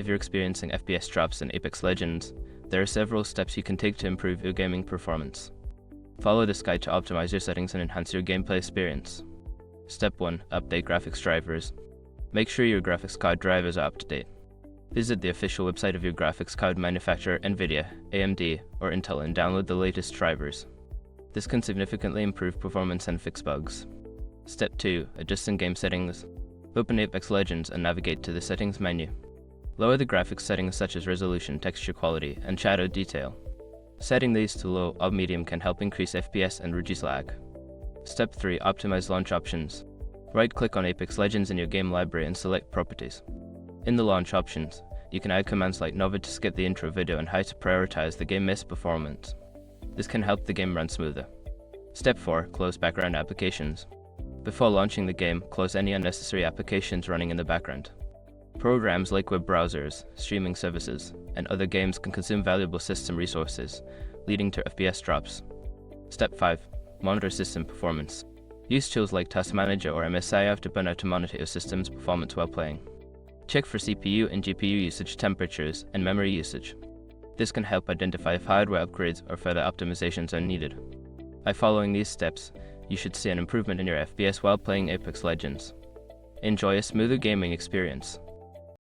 If you're experiencing FPS drops in Apex Legends, there are several steps you can take to improve your gaming performance. Follow this guide to optimize your settings and enhance your gameplay experience. Step 1. Update graphics drivers. Make sure your graphics card drivers are up to date. Visit the official website of your graphics card manufacturer, NVIDIA, AMD, or Intel, and download the latest drivers. This can significantly improve performance and fix bugs. Step 2. Adjust in-game settings. Open Apex Legends and navigate to the settings menu. Lower the graphics settings such as resolution, texture quality, and shadow detail. Setting these to low or medium can help increase FPS and reduce lag. Step 3. Optimize launch options. Right-click on Apex Legends in your game library and select Properties. In the launch options, you can add commands like Nova to skip the intro video and how to prioritize the game's performance. This can help the game run smoother. Step 4. Close background applications. Before launching the game, close any unnecessary applications running in the background. Programs like web browsers, streaming services, and other games can consume valuable system resources, leading to FPS drops. Step 5. Monitor system performance. Use tools like Task Manager or MSI to burnout to monitor your system's performance while playing. Check for CPU and GPU usage temperatures and memory usage. This can help identify if hardware upgrades or further optimizations are needed. By following these steps, you should see an improvement in your FPS while playing Apex Legends. Enjoy a smoother gaming experience.